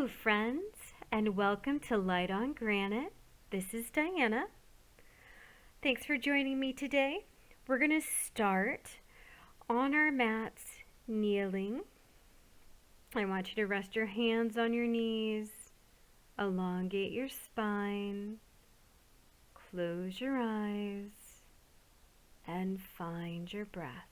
friends, and welcome to Light on Granite. This is Diana. Thanks for joining me today. We're going to start on our mats, kneeling. I want you to rest your hands on your knees, elongate your spine, close your eyes, and find your breath.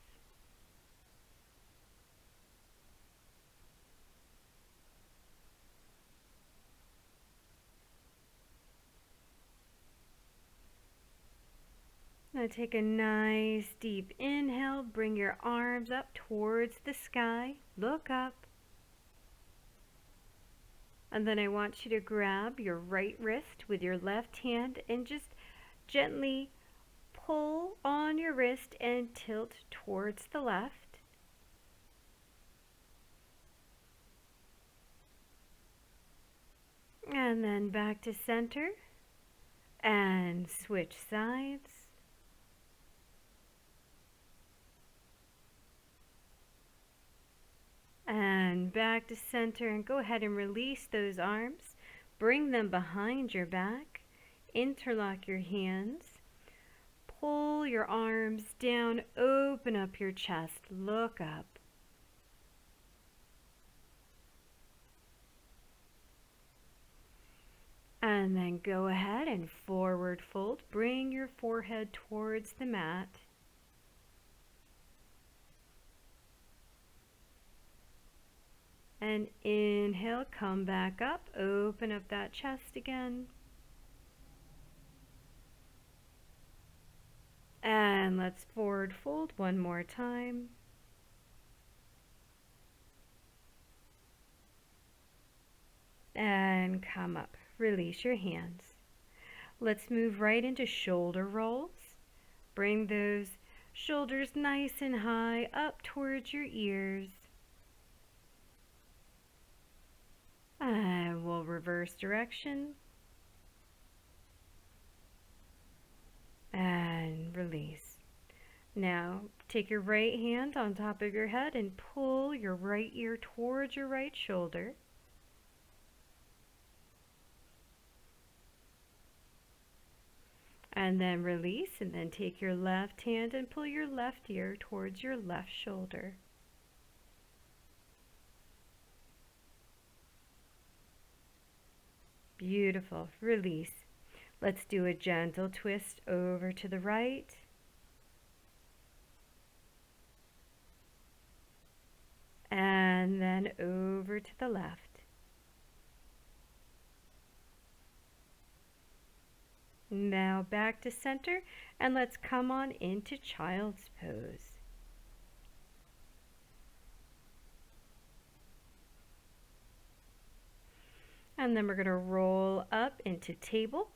Now take a nice deep inhale, bring your arms up towards the sky, look up. And then I want you to grab your right wrist with your left hand and just gently pull on your wrist and tilt towards the left. And then back to center and switch sides. And back to center, and go ahead and release those arms. Bring them behind your back. Interlock your hands. Pull your arms down. Open up your chest. Look up. And then go ahead and forward fold. Bring your forehead towards the mat. And inhale, come back up, open up that chest again. And let's forward fold one more time. And come up, release your hands. Let's move right into shoulder rolls. Bring those shoulders nice and high up towards your ears. And we'll reverse direction. And release. Now, take your right hand on top of your head and pull your right ear towards your right shoulder. And then release, and then take your left hand and pull your left ear towards your left shoulder. Beautiful. Release. Let's do a gentle twist over to the right. And then over to the left. Now back to center, and let's come on into child's pose. And then we're going to roll up into table.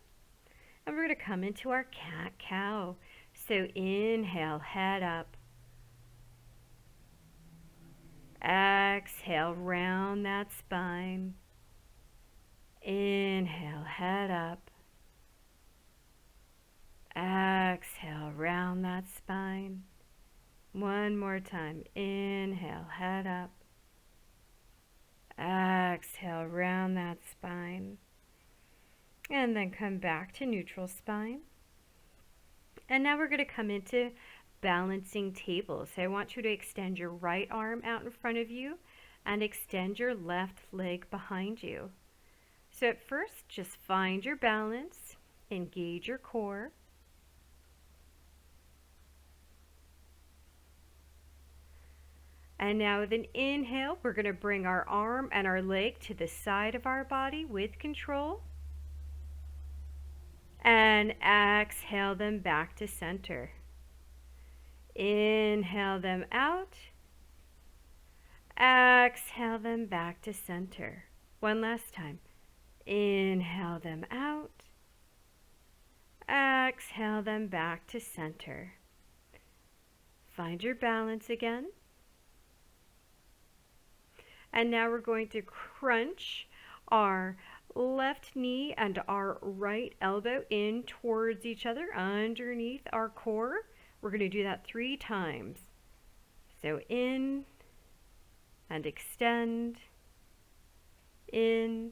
And we're going to come into our cat-cow. So inhale, head up. Exhale, round that spine. Inhale, head up. Exhale, round that spine. One more time. Inhale, head up. Exhale, round that spine. And then come back to neutral spine. And now we're going to come into balancing table. So I want you to extend your right arm out in front of you and extend your left leg behind you. So at first, just find your balance, engage your core. And now with an inhale, we're going to bring our arm and our leg to the side of our body with control. And exhale them back to center. Inhale them out. Exhale them back to center. One last time. Inhale them out. Exhale them back to center. Find your balance again. And now we're going to crunch our left knee and our right elbow in towards each other underneath our core. We're going to do that 3 times. So in and extend, In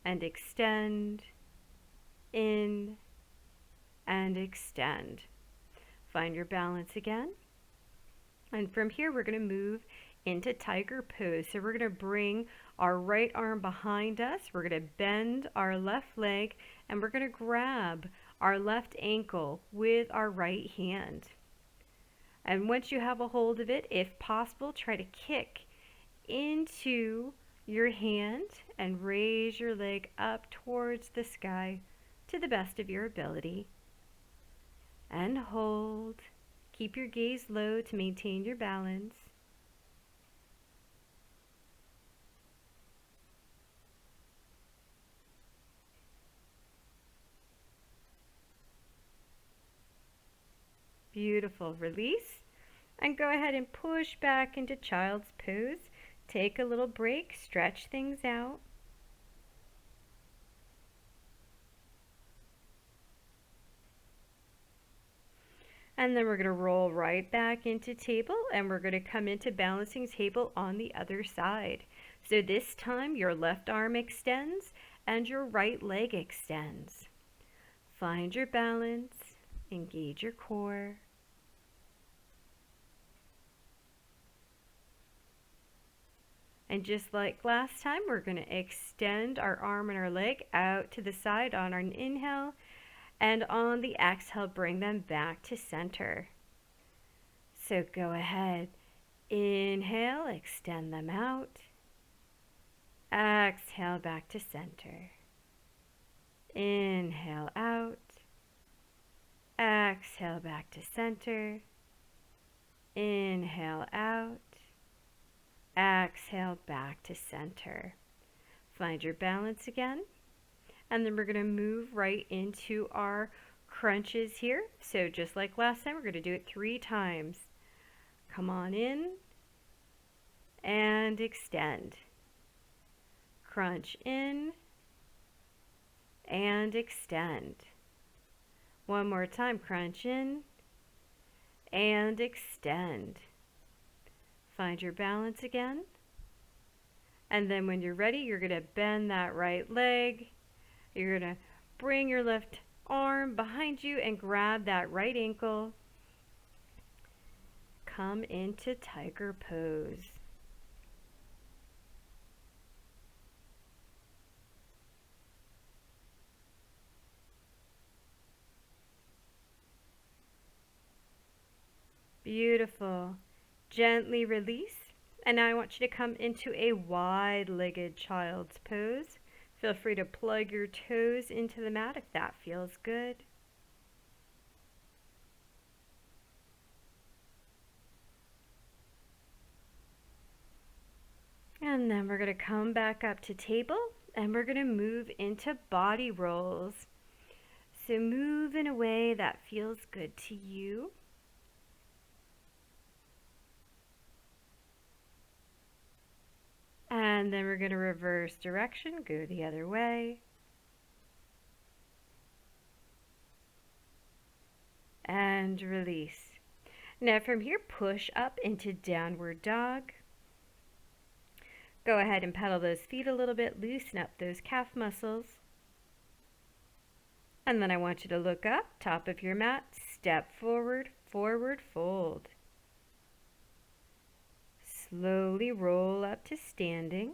and extend, in and extend. Find your balance again. And from here, we're going to move into tiger pose. So we're going to bring our right arm behind us. We're going to bend our left leg, and we're going to grab our left ankle with our right hand. And once you have a hold of it, if possible, try to kick into your hand and raise your leg up towards the sky to the best of your ability. And hold. Keep your gaze low to maintain your balance. Beautiful. Release. And go ahead and push back into child's pose. Take a little break. Stretch things out. And then we're going to roll right back into table, and we're going to come into balancing table on the other side. So this time your left arm extends and your right leg extends. Find your balance, engage your core. And just like last time, we're going to extend our arm and our leg out to the side on our inhale. And on the exhale, bring them back to center. So go ahead. Inhale, extend them out. Exhale, back to center. Inhale out. Exhale, back to center. Inhale out. Exhale, back to center. Find your balance again. And then we're going to move right into our crunches here. So just like last time, we're going to do it 3 times. Come on in and extend. Crunch in and extend. One more time, crunch in and extend. Find your balance again. And then when you're ready, you're going to bend that right leg. You're going to bring your left arm behind you and grab that right ankle. Come into tiger pose. Beautiful. Gently release. And now I want you to come into a wide-legged child's pose. Feel free to plug your toes into the mat if that feels good. And then we're going to come back up to table, and we're going to move into body rolls. So move in a way that feels good to you. And then we're going to reverse direction, go the other way. And release. Now from here, push up into downward dog. Go ahead and pedal those feet a little bit, loosen up those calf muscles. And then I want you to look up, top of your mat, step forward, forward fold. Slowly roll up to standing.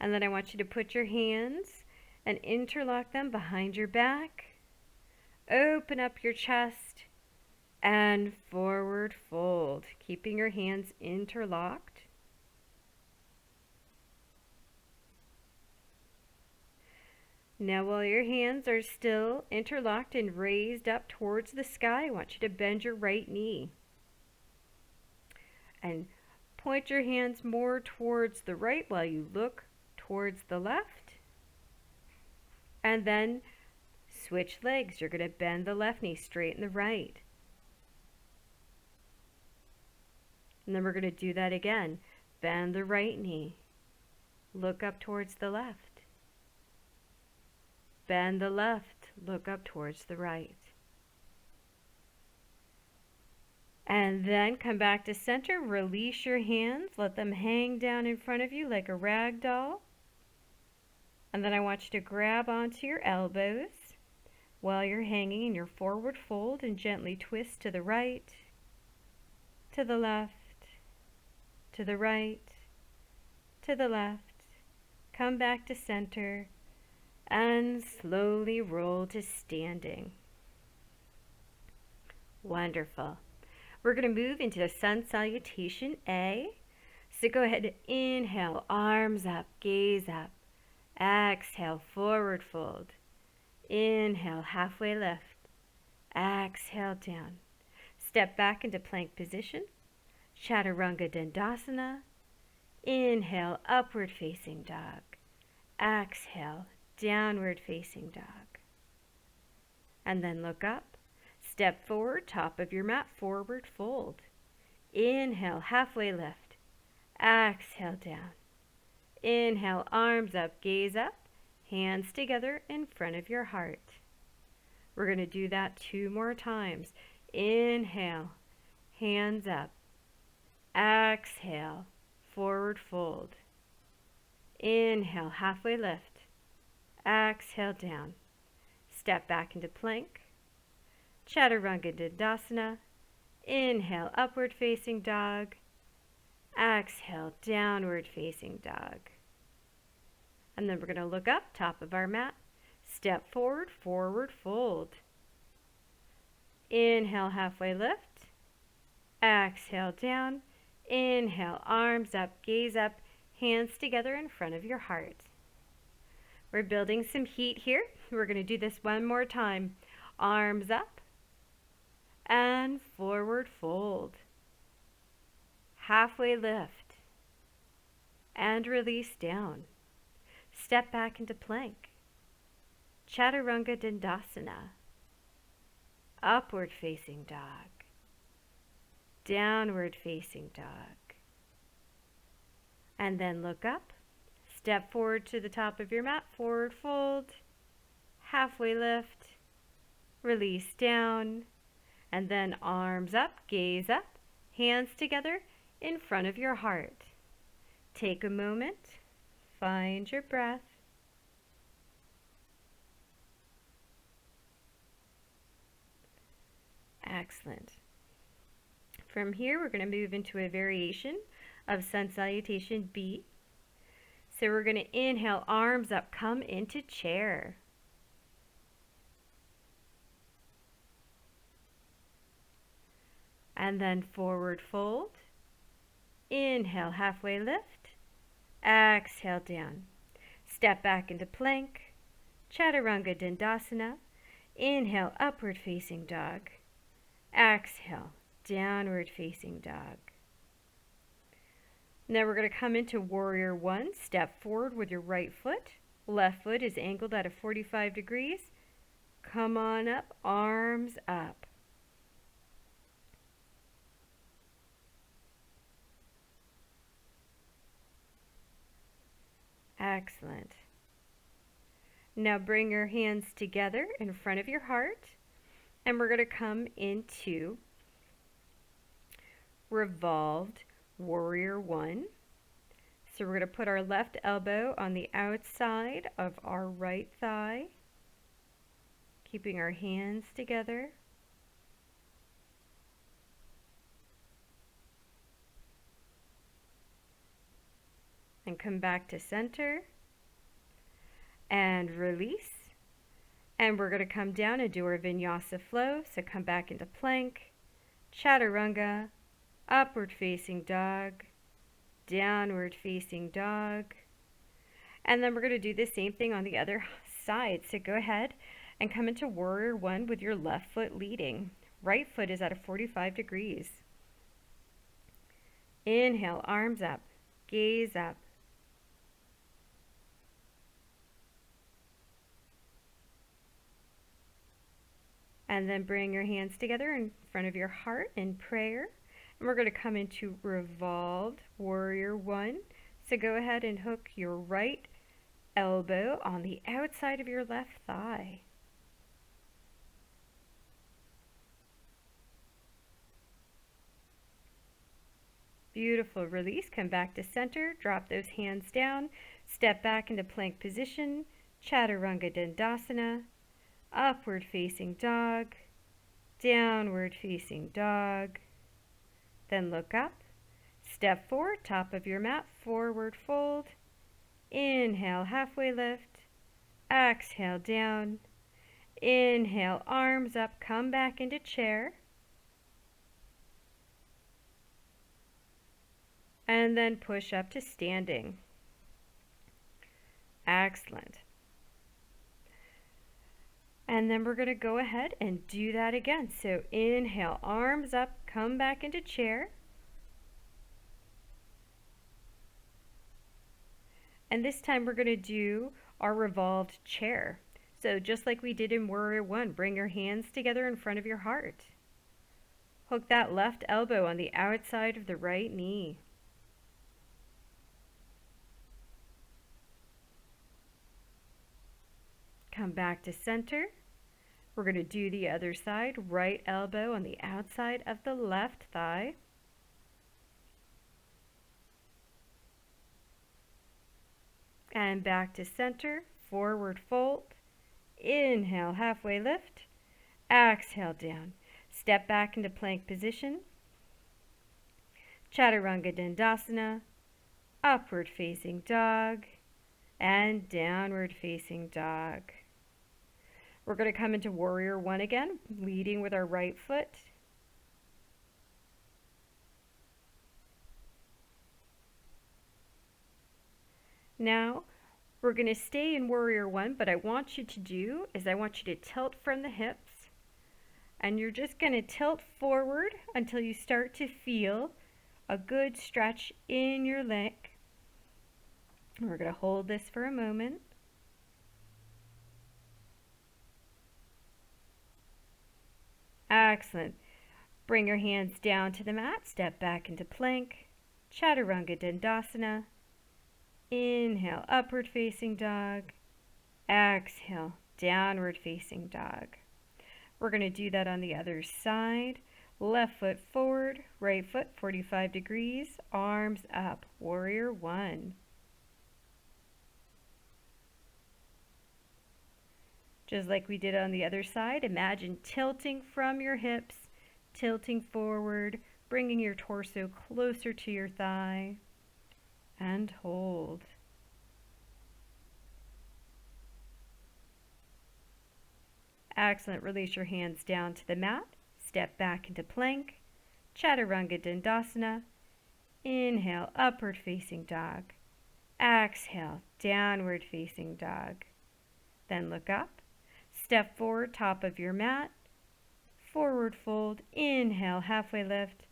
And then I want you to put your hands and interlock them behind your back. Open up your chest and forward fold, keeping your hands interlocked. Now while your hands are still interlocked and raised up towards the sky, I want you to bend your right knee. And point your hands more towards the right while you look towards the left. And then switch legs. You're going to bend the left knee, straighten the right. And then we're going to do that again. Bend the right knee. Look up towards the left. Bend the left. Look up towards the right. And then come back to center. Release your hands. Let them hang down in front of you like a rag doll. And then I want you to grab onto your elbows while you're hanging in your forward fold and gently twist to the right, to the left, to the right, to the left. Come back to center and slowly roll to standing. Wonderful. We're going to move into the sun salutation A. So go ahead and inhale, arms up, gaze up. Exhale, forward fold. Inhale, halfway lift. Exhale, down. Step back into plank position. Chaturanga Dandasana. Inhale, upward facing dog. Exhale, downward facing dog. And then look up. Step forward, top of your mat, forward fold. Inhale, halfway lift. Exhale, down. Inhale, arms up, gaze up, hands together in front of your heart. We're going to do that 2 more times. Inhale, hands up. Exhale, forward fold. Inhale, halfway lift. Exhale, down. Step back into plank. Chaturanga Dandasana. Inhale, upward facing dog. Exhale, downward facing dog. And then we're going to look up, top of our mat. Step forward, forward fold. Inhale, halfway lift. Exhale, down. Inhale, arms up, gaze up, hands together in front of your heart. We're building some heat here. We're going to do this 1 more time. Arms up and forward fold. Halfway lift and release down. Step back into plank. Chaturanga Dandasana. Upward facing dog. Downward facing dog. And then look up. Step forward to the top of your mat. Forward fold. Halfway lift. Release down. And then arms up. Gaze up. Hands together in front of your heart. Take a moment. Find your breath. Excellent. From here, we're going to move into a variation of sun salutation B. So we're going to inhale, arms up, come into chair. And then forward fold. Inhale, halfway lift. Exhale, down. Step back into plank. Chaturanga Dandasana. Inhale, upward facing dog. Exhale, downward facing dog. Now we're going to come into warrior 1. Step forward with your right foot. Left foot is angled at a 45 degrees. Come on up, arms up. Excellent. Now bring your hands together in front of your heart, and we're going to come into revolved warrior 1. So we're going to put our left elbow on the outside of our right thigh, keeping our hands together. And come back to center and release. And we're going to come down and do our Vinyasa flow. So come back into plank, chaturanga, upward facing dog, downward facing dog. And then we're going to do the same thing on the other side. So go ahead and come into warrior 1 with your left foot leading. Right foot is at a 45 degrees. Inhale, arms up, gaze up. And then bring your hands together in front of your heart in prayer. And we're going to come into revolved warrior 1. So go ahead and hook your right elbow on the outside of your left thigh. Beautiful. Release. Come back to center. Drop those hands down. Step back into plank position. Chaturanga Dandasana. Upward facing dog. Downward facing dog. Then look up. Step forward, top of your mat, forward fold. Inhale, halfway lift. Exhale, down. Inhale, arms up, come back into chair. And then push up to standing. Excellent. And then we're going to go ahead and do that again. So inhale, arms up, come back into chair. And this time we're going to do our revolved chair. So just like we did in Warrior One, bring your hands together in front of your heart. Hook that left elbow on the outside of the right knee. Come back to center. We're going to do the other side. Right elbow on the outside of the left thigh. And back to center. Forward fold. Inhale, halfway lift. Exhale, down. Step back into plank position. Chaturanga Dandasana. Upward facing dog. And downward facing dog. We're going to come into Warrior One again, leading with our right foot. Now, we're going to stay in Warrior One, but I want you to tilt from the hips. And you're just going to tilt forward until you start to feel a good stretch in your leg. We're going to hold this for a moment. Excellent. Bring your hands down to the mat. Step back into plank. Chaturanga Dandasana. Inhale, upward facing dog. Exhale, downward facing dog. We're going to do that on the other side. Left foot forward, right foot 45 degrees, arms up. Warrior One. Just like we did on the other side, imagine tilting from your hips, tilting forward, bringing your torso closer to your thigh, and hold. Excellent. Release your hands down to the mat. Step back into plank. Chaturanga Dandasana. Inhale, upward facing dog. Exhale, downward facing dog. Then look up. Step forward, top of your mat. Forward fold. Inhale, halfway lift.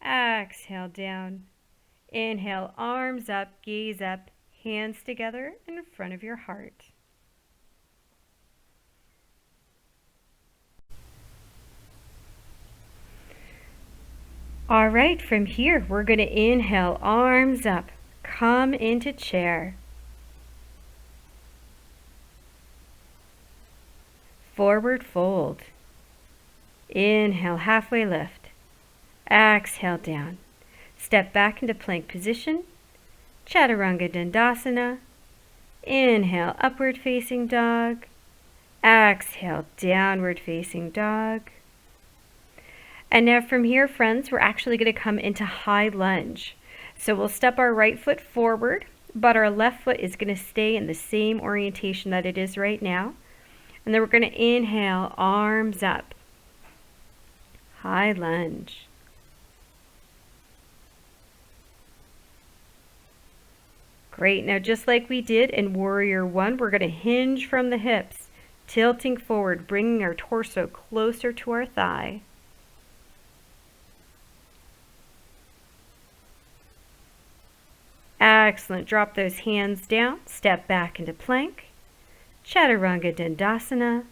Exhale, down. Inhale, arms up, gaze up, hands together in front of your heart. All right, from here, we're going to inhale, arms up, come into chair. Forward fold. Inhale, halfway lift. Exhale, down. Step back into plank position. Chaturanga Dandasana. Inhale, upward facing dog. Exhale, downward facing dog. And now from here, friends, we're actually going to come into high lunge. So we'll step our right foot forward, but our left foot is going to stay in the same orientation that it is right now. And then we're going to inhale, arms up. High lunge. Great. Now just like we did in Warrior One, we're going to hinge from the hips, tilting forward, bringing our torso closer to our thigh. Excellent. Drop those hands down. Step back into plank. Chaturanga Dandasana.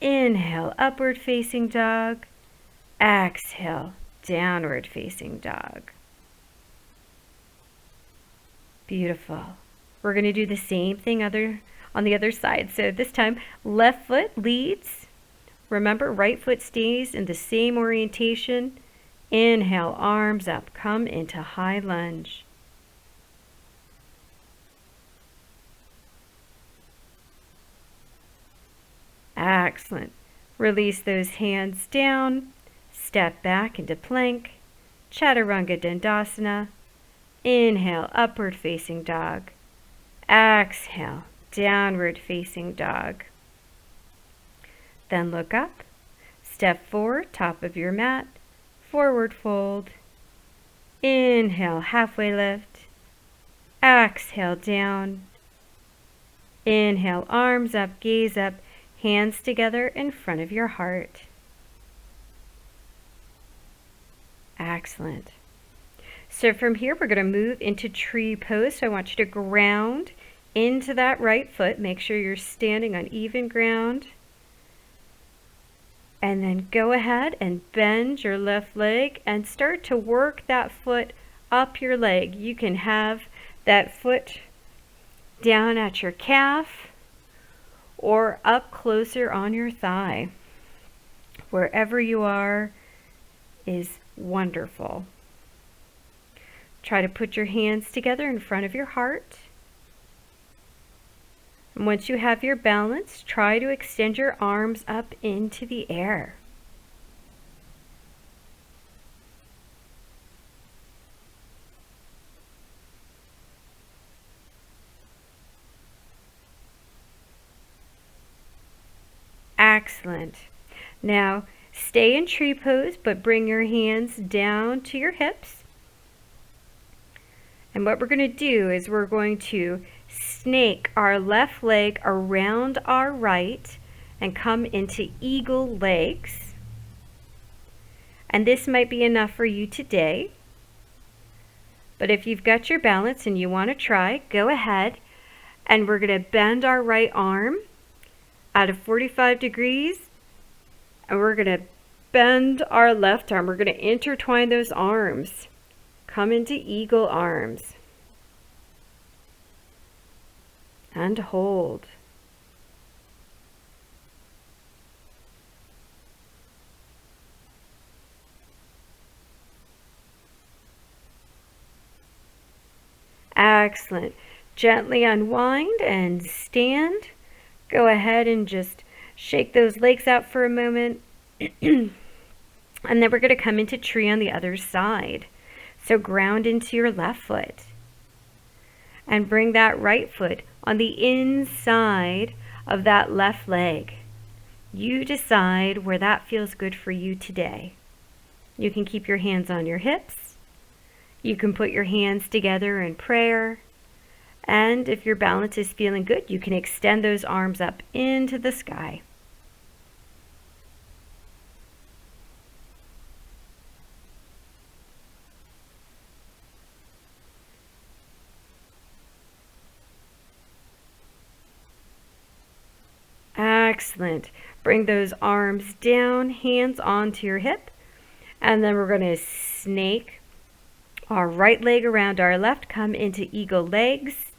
Inhale, upward facing dog. Exhale, downward facing dog. Beautiful. We're going to do the same thing on the other side. So this time, left foot leads. Remember, right foot stays in the same orientation. Inhale, arms up, come into high lunge. Excellent. Release those hands down. Step back into plank. Chaturanga Dandasana. Inhale, upward facing dog. Exhale, downward facing dog. Then look up. Step forward, top of your mat. Forward fold. Inhale, halfway lift. Exhale, down. Inhale, arms up, gaze up, hands together in front of your heart. Excellent. So from here, we're going to move into tree pose. So I want you to ground into that right foot. Make sure you're standing on even ground. And then go ahead and bend your left leg and start to work that foot up your leg. You can have that foot down at your calf or up closer on your thigh. Wherever you are is wonderful. Try to put your hands together in front of your heart. And once you have your balance, try to extend your arms up into the air. Excellent. Now, stay in tree pose, but bring your hands down to your hips. And what we're going to do is we're going to snake our left leg around our right and come into eagle legs. And this might be enough for you today. But if you've got your balance and you want to try, go ahead. And we're going to bend our right arm at a 45 degrees. And we're going to bend our left arm. We're going to intertwine those arms. Come into eagle arms. And hold. Excellent. Gently unwind and stand. Go ahead and just shake those legs out for a moment. And then we're going to come into tree on the other side. So ground into your left foot. And bring that right foot on the inside of that left leg. You decide where that feels good for you today. You can keep your hands on your hips. You can put your hands together in prayer. And if your balance is feeling good, you can extend those arms up into the sky. Excellent. Bring those arms down, hands onto your hip. And then we're going to snake our right leg around our left. Come into eagle legs.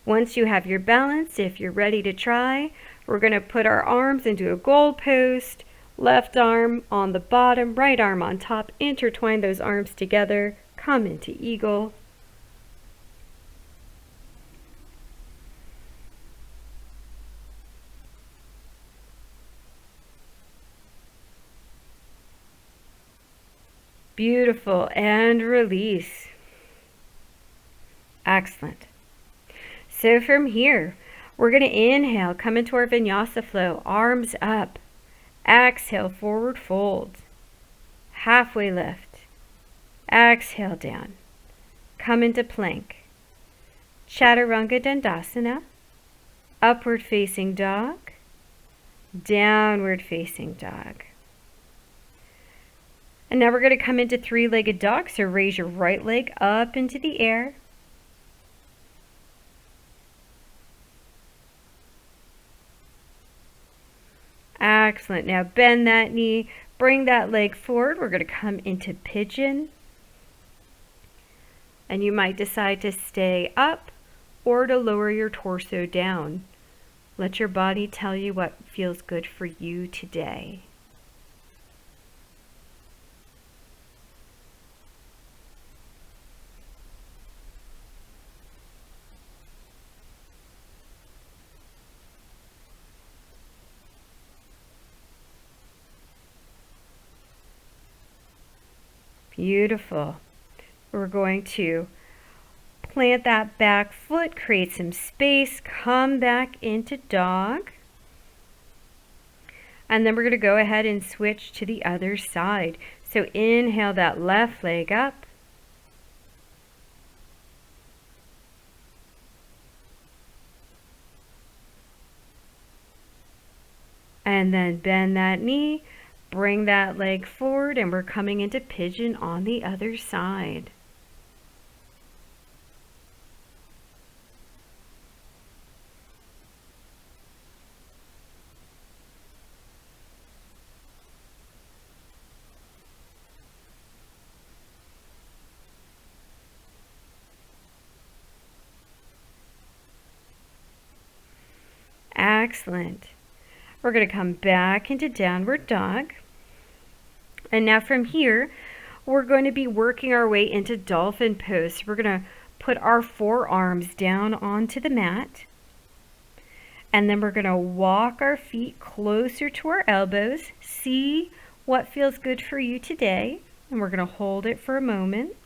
Once you have your balance, if you're ready to try, we're going to put our arms into a goal post. Left arm on the bottom, right arm on top. Intertwine those arms together. Come into eagle. Beautiful. And release. Excellent. So from here, we're going to inhale, come into our Vinyasa flow, arms up. Exhale, forward fold. Halfway lift. Exhale down. Come into plank. Chaturanga Dandasana. Upward facing dog. Downward facing dog. And now we're going to come into three-legged dog. So raise your right leg up into the air. Excellent. Now bend that knee. Bring that leg forward. We're going to come into pigeon. And you might decide to stay up or to lower your torso down. Let your body tell you what feels good for you today. Beautiful. We're going to plant that back foot, create some space, come back into dog. And then we're going to go ahead and switch to the other side. So inhale that left leg up. And then bend that knee, bring that leg forward, and we're coming into pigeon on the other side. Excellent. We're going to come back into downward dog. And now from here, we're going to be working our way into dolphin pose. We're going to put our forearms down onto the mat. And then we're going to walk our feet closer to our elbows. See what feels good for you today. And we're going to hold it for a moment.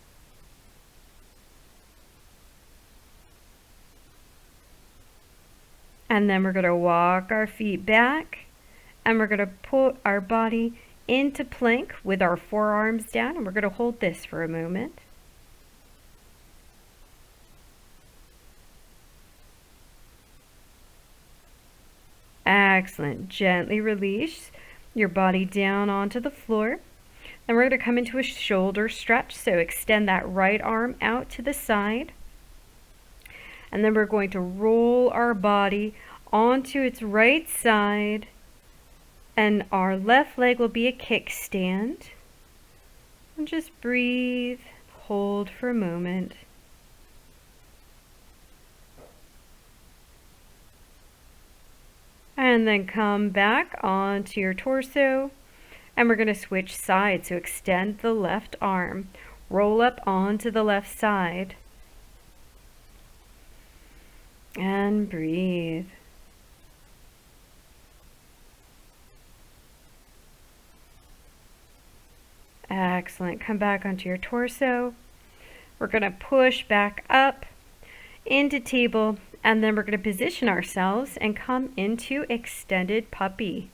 And then we're going to walk our feet back. And we're going to put our body into plank with our forearms down. And we're going to hold this for a moment. Excellent. Gently release your body down onto the floor. Then we're going to come into a shoulder stretch. So extend that right arm out to the side. And then we're going to roll our body onto its right side. And our left leg will be a kickstand. And just breathe, hold for a moment. And then come back onto your torso. And we're going to switch sides. So extend the left arm. Roll up onto the left side. And breathe. Excellent. Come back onto your torso. We're going to push back up into table, and then we're going to position ourselves and come into extended puppy.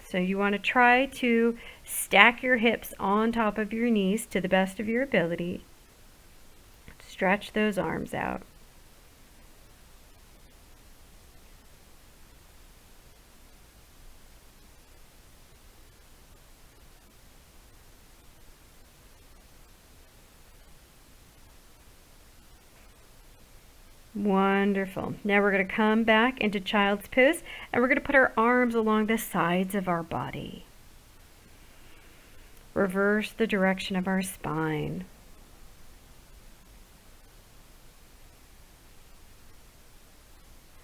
So you want to try to stack your hips on top of your knees to the best of your ability. Stretch those arms out. Wonderful. Now we're going to come back into child's pose, and we're going to put our arms along the sides of our body. Reverse the direction of our spine.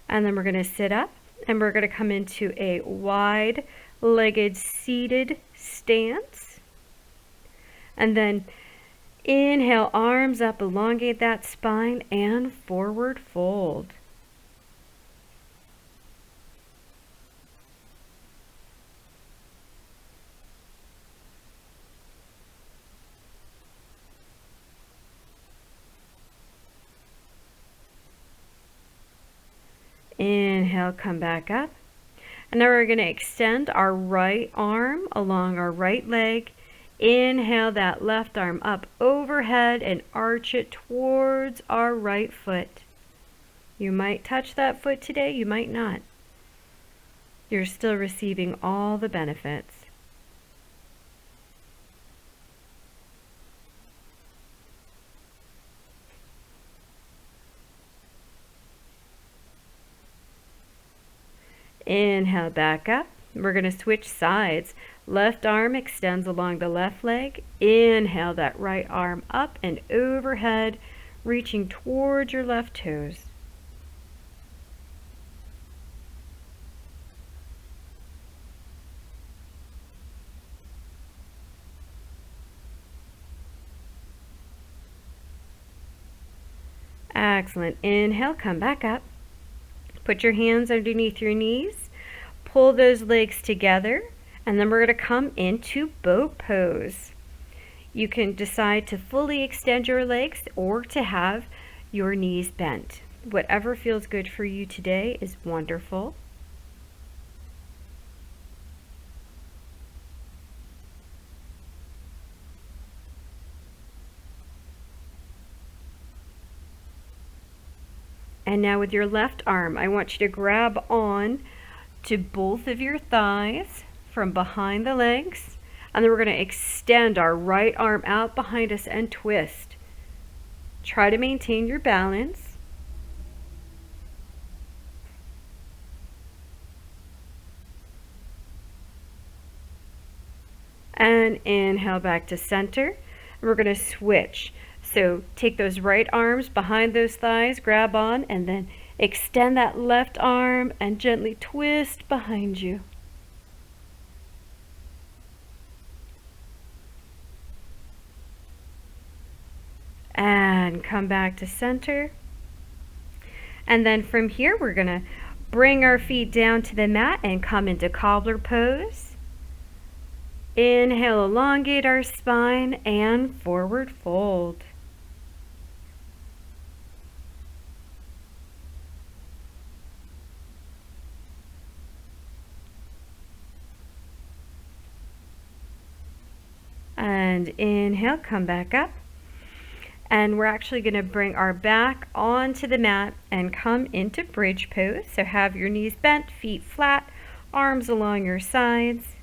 And then we're going to sit up, and we're going to come into a wide-legged seated stance. And then inhale, arms up, elongate that spine, and forward fold. Inhale, come back up. And now we're going to extend our right arm along our right leg. Inhale that left arm up overhead and arch it towards our right foot. You might touch that foot today, you might not. You're still receiving all the benefits. Inhale back up. We're going to switch sides. Left arm extends along the left leg. Inhale that right arm up and overhead, reaching towards your left toes. Excellent. Inhale, come back up. Put your hands underneath your knees. Pull those legs together And then we're going to come into boat pose. You can decide to fully extend your legs or to have your knees bent. Whatever feels good for you today is wonderful. And now with your left arm, I want you to grab on to both of your thighs from behind the legs. And then we're going to extend our right arm out behind us and twist. Try to maintain your balance. And inhale back to center. And we're going to switch. So take those right arms behind those thighs, grab on, and then extend that left arm and gently twist behind you. And come back to center. And then from here, we're going to bring our feet down to the mat and come into cobbler pose. Inhale, elongate our spine and forward fold. And inhale, come back up. And we're actually going to bring our back onto the mat and come into bridge pose. So have your knees bent, feet flat, arms along your sides.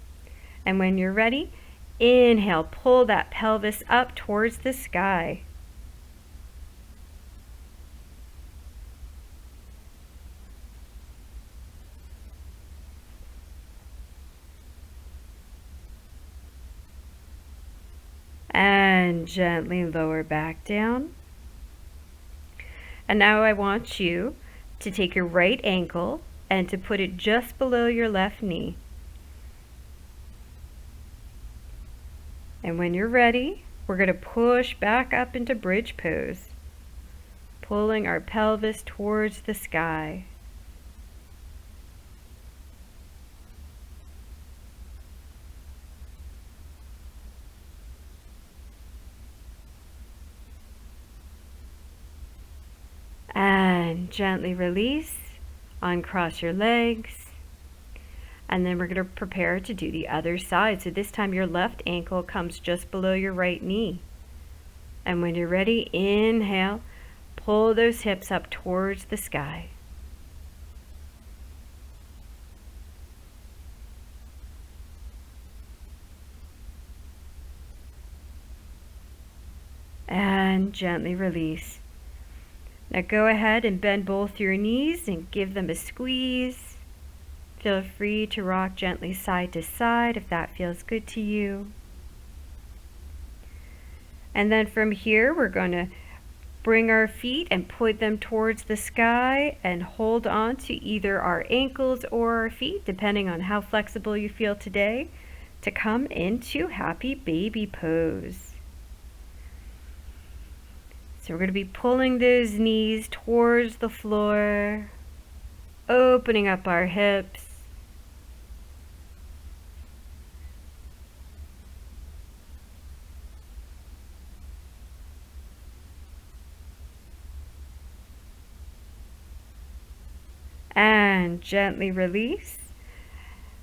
And when you're ready, inhale, pull that pelvis up towards the sky. And gently lower back down. And now I want you to take your right ankle and to put it just below your left knee. And when you're ready, we're going to push back up into bridge pose, pulling our pelvis towards the sky. And gently release, uncross your legs. And then we're going to prepare to do the other side. So this time your left ankle comes just below your right knee. And when you're ready, inhale, pull those hips up towards the sky. And gently release. Now go ahead and bend both your knees and give them a squeeze. Feel free to rock gently side to side if that feels good to you. And then from here, we're going to bring our feet and point them towards the sky and hold on to either our ankles or our feet, depending on how flexible you feel today, to come into happy baby pose. So we're going to be pulling those knees towards the floor, opening up our hips. And gently release.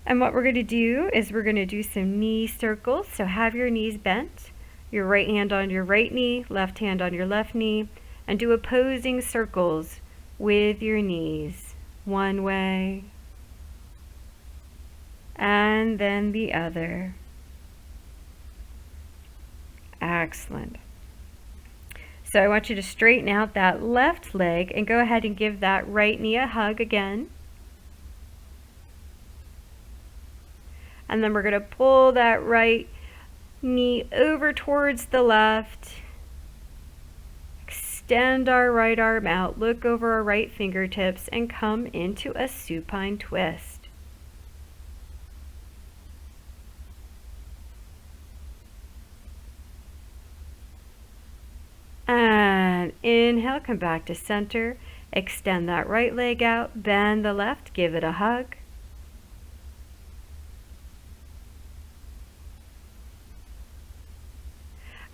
And what we're going to do is we're going to do some knee circles. So have your knees bent, your right hand on your right knee, left hand on your left knee, and do opposing circles with your knees. One way, and then the other. Excellent. So I want you to straighten out that left leg and go ahead and give that right knee a hug again. And then we're going to pull that right knee over towards the left. Extend our right arm out, look over our right fingertips, and come into a supine twist. And inhale, come back to center. Extend that right leg out, bend the left, give it a hug.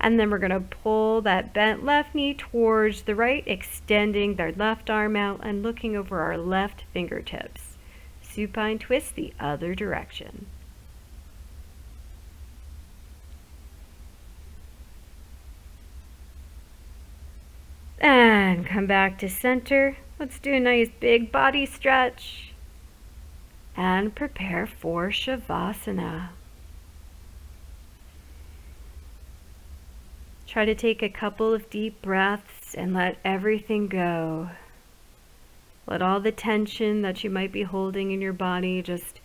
And then we're going to pull that bent left knee towards the right, extending the left arm out and looking over our left fingertips. Supine twist the other direction. And come back to center. Let's do a nice big body stretch. And prepare for Shavasana. Try to take a couple of deep breaths and let everything go. Let all the tension that you might be holding in your body just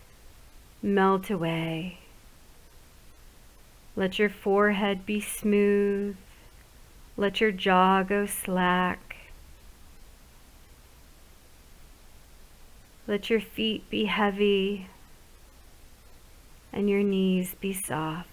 melt away. Let your forehead be smooth. Let your jaw go slack. Let your feet be heavy and your knees be soft.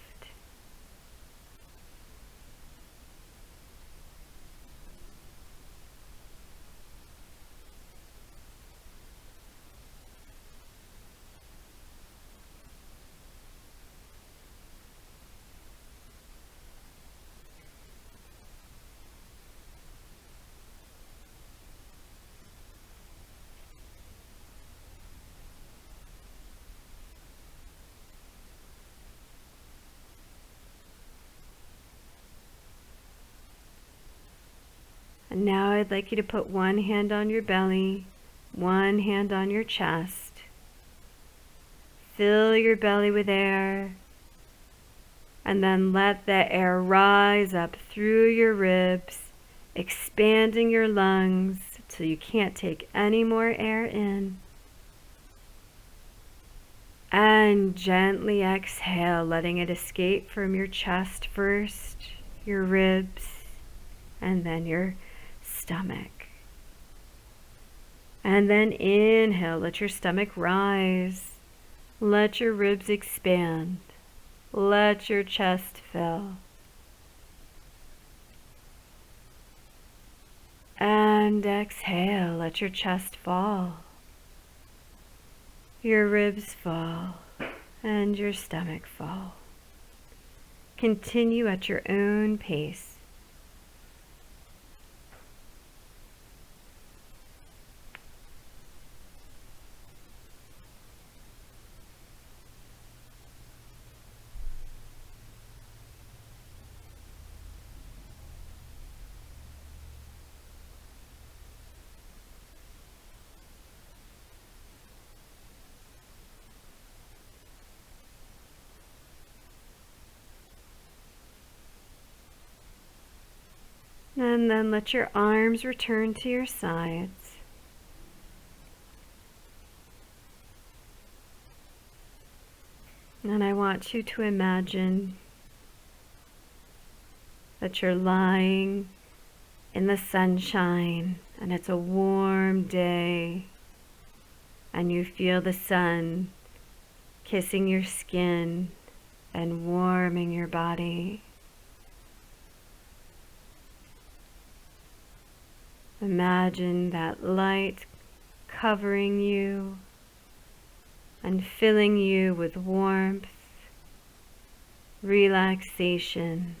And now I'd like you to put one hand on your belly, one hand on your chest. Fill your belly with air, and then let the air rise up through your ribs, expanding your lungs till you can't take any more air in. And gently exhale, letting it escape from your chest first, your ribs, and then your stomach. And then inhale, let your stomach rise. Let your ribs expand. Let your chest fill. And exhale, let your chest fall. Your ribs fall and your stomach fall. Continue at your own pace. And then let your arms return to your sides. And I want you to imagine that you're lying in the sunshine and it's a warm day and you feel the sun kissing your skin and warming your body. Imagine that light covering you and filling you with warmth, relaxation.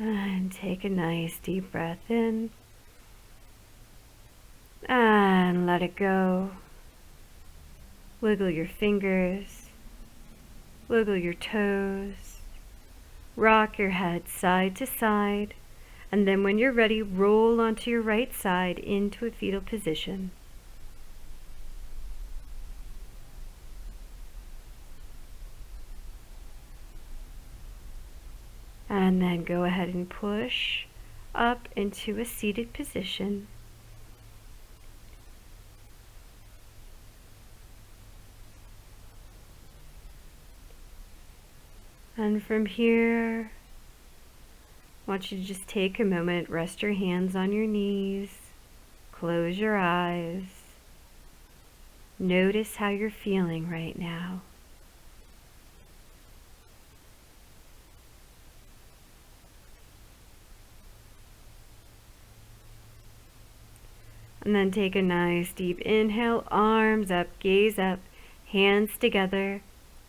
And take a nice deep breath in and let it go. Wiggle your fingers, wiggle your toes, rock your head side to side, and then when you're ready, roll onto your right side into a fetal position. And then go ahead and push up into a seated position. And from here, I want you to just take a moment, rest your hands on your knees, close your eyes. Notice how you're feeling right now. And then take a nice deep inhale, arms up, gaze up, hands together,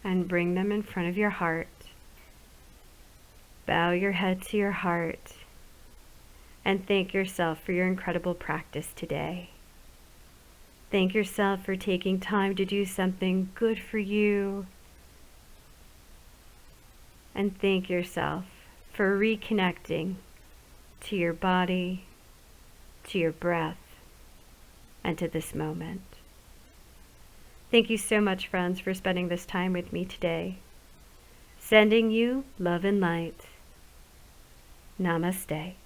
and bring them in front of your heart. Bow your head to your heart and thank yourself for your incredible practice today. Thank yourself for taking time to do something good for you. And thank yourself for reconnecting to your body, to your breath, and to this moment. Thank you so much, friends, for spending this time with me today. Sending you love and light. Namaste.